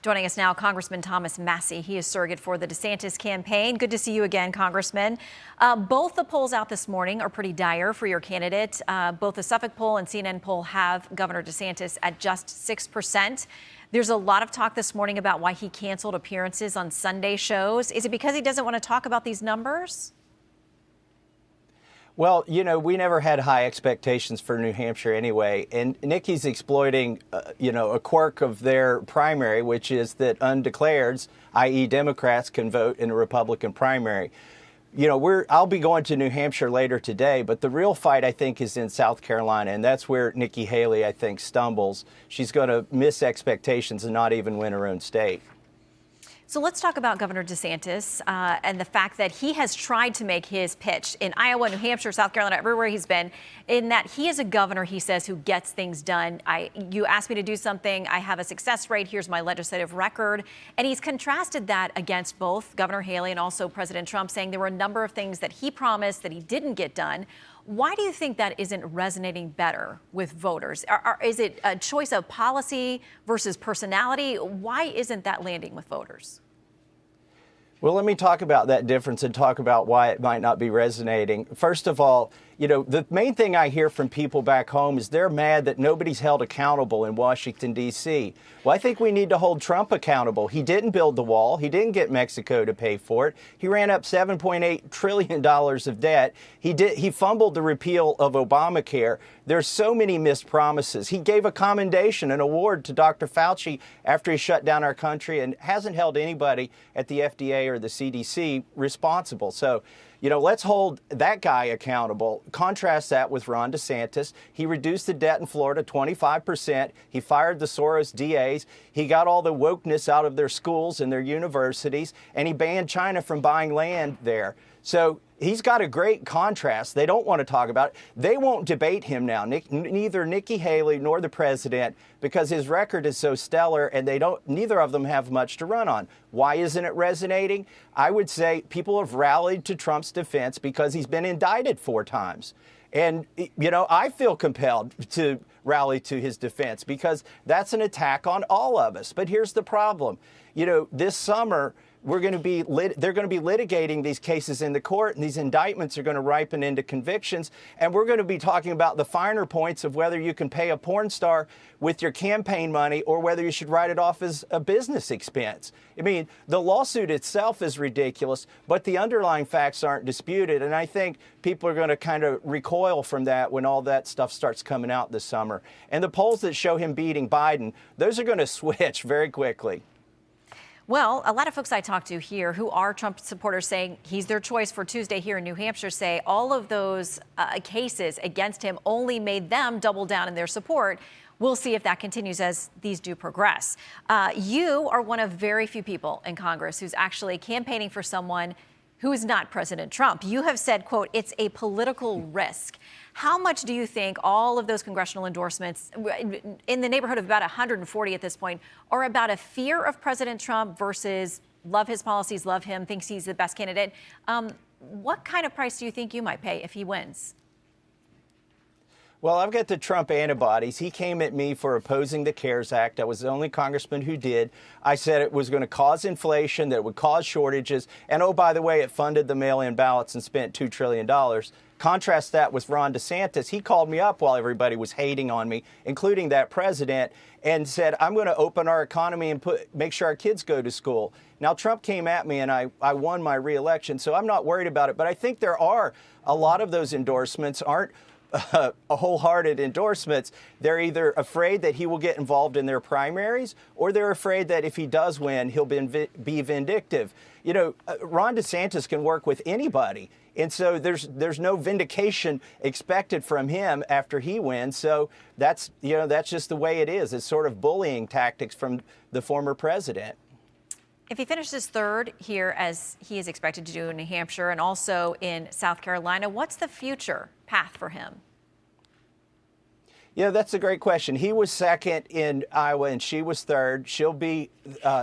Joining us now, Congressman Thomas Massie. He is surrogate for the DeSantis campaign. Good to see you again, Congressman. Both the polls out this morning are pretty dire for your candidate. Both the Suffolk poll and CNN poll have Governor DeSantis at just 6%. There's a lot of talk this morning about why he canceled appearances on Sunday shows. Is it because he doesn't want to talk about these numbers? Well, you know, we never had high expectations for New Hampshire anyway. And Nikki's exploiting, a quirk of their primary, which is that undeclareds, i.e. Democrats, can vote in a Republican primary. You know, I'll be going to New Hampshire later today, but the real fight, I think, is in South Carolina. And that's where Nikki Haley, I think, stumbles. She's going to miss expectations and not even win her own state. So let's talk about Governor DeSantis and the fact that he has tried to make his pitch in Iowa, New Hampshire, South Carolina, everywhere he's been, in that he is a governor, he says, who gets things done. You asked me to do something. I have a success rate. Here's my legislative record. And he's contrasted that against both Governor Haley and also President Trump, saying there were a number of things that he promised that he didn't get done. Why do you think that isn't resonating better with voters? Is it a choice of policy versus personality? Why isn't that landing with voters? Well, let me talk about that difference and talk about why it might not be resonating. First of all, you know, the main thing I hear from people back home is they're mad that nobody's held accountable in Washington, D.C. Well, I think we need to hold Trump accountable. He didn't build the wall. He didn't get Mexico to pay for it. He ran up $7.8 trillion of debt. He fumbled the repeal of Obamacare. There's so many missed promises. He gave a commendation, an award to Dr. Fauci after he shut down our country and hasn't held anybody at the FDA or the CDC responsible. So, you know, let's hold that guy accountable. Contrast that with Ron DeSantis. He reduced the debt in Florida 25%. He fired the Soros DAs. He got all the wokeness out of their schools and their universities, and he banned China from buying land there. So he's got a great contrast. They don't want to talk about it. They won't debate him now, neither Nikki Haley nor the president, because his record is so stellar and neither of them have much to run on. Why isn't it resonating? I would say people have rallied to Trump's defense because he's been indicted 4 times. And, you know, I feel compelled to rally to his defense because that's an attack on all of us. But here's the problem. You know, this summer, they're going to be litigating these cases in the court, and these indictments are going to ripen into convictions. And we're going to be talking about the finer points of whether you can pay a porn star with your campaign money or whether you should write it off as a business expense. I mean, the lawsuit itself is ridiculous, but the underlying facts aren't disputed. And I think people are going to kind of recoil from that when all that stuff starts coming out this summer. And the polls that show him beating Biden, those are going to switch very quickly. Well, a lot of folks I talk to here who are Trump supporters saying he's their choice for Tuesday here in New Hampshire say all of those cases against him only made them double down in their support. We'll see if that continues as these do progress. You are one of very few people in Congress who's actually campaigning for someone who is not President Trump. You have said, quote, it's a political risk. How much do you think all of those congressional endorsements, in the neighborhood of about 140 at this point, are about a fear of President Trump versus love his policies, love him, thinks he's the best candidate? What kind of price do you think you might pay if he wins? Well, I've got the Trump antibodies. He came at me for opposing the CARES Act. I was the only congressman who did. I said it was going to cause inflation, that it would cause shortages. And, oh, by the way, it funded the mail-in ballots and spent $2 trillion. Contrast that with Ron DeSantis. He called me up while everybody was hating on me, including that president, and said, I'm going to open our economy and make sure our kids go to school. Now, Trump came at me and I won my reelection, so I'm not worried about it. But I think there are a lot of those endorsements aren't wholehearted endorsements. They're either afraid that he will get involved in their primaries, or they're afraid that if he does win, he'll be vindictive. You know, Ron DeSantis can work with anybody. And so there's no vindication expected from him after he wins. So that's just the way it is. It's sort of bullying tactics from the former president. If he finishes third here, as he is expected to do in New Hampshire and also in South Carolina, what's the future path for him? Yeah, that's a great question. He was second in Iowa and she was third. She'll be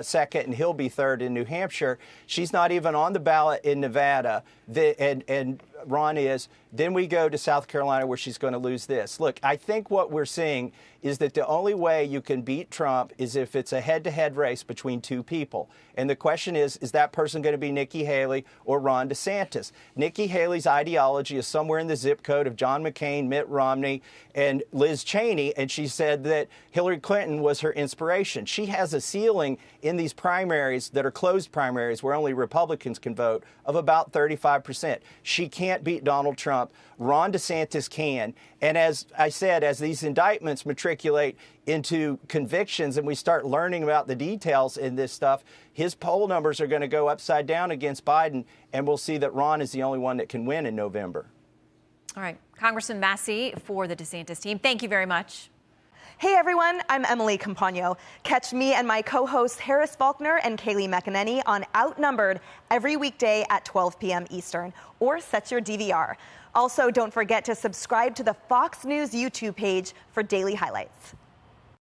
second and he'll be third in New Hampshire. She's not even on the ballot in Nevada, and Ron is. Then we go to South Carolina where she's going to lose this. Look, I think what we're seeing is that the only way you can beat Trump is if it's a head-to-head race between two people. And the question is that person going to be Nikki Haley or Ron DeSantis? Nikki Haley's ideology is somewhere in the zip code of John McCain, Mitt Romney, and Liz Cheney, and she said that Hillary Clinton was her inspiration. She has a ceiling in these primaries that are closed primaries where only Republicans can vote of about 35%. She can't beat Donald Trump. Ron DeSantis can. And as I said, as these indictments matriculate into convictions and we start learning about the details in this stuff, his poll numbers are going to go upside down against Biden, and we'll see that Ron is the only one that can win in November. All right. Congressman Massie for the DeSantis team, thank you very much. Hey everyone, I'm Emily Campagno. Catch me and my co-hosts Harris Faulkner and Kaylee McEnany on Outnumbered every weekday at 12 p.m. Eastern, or set your DVR. Also, don't forget to subscribe to the Fox News YouTube page for daily highlights.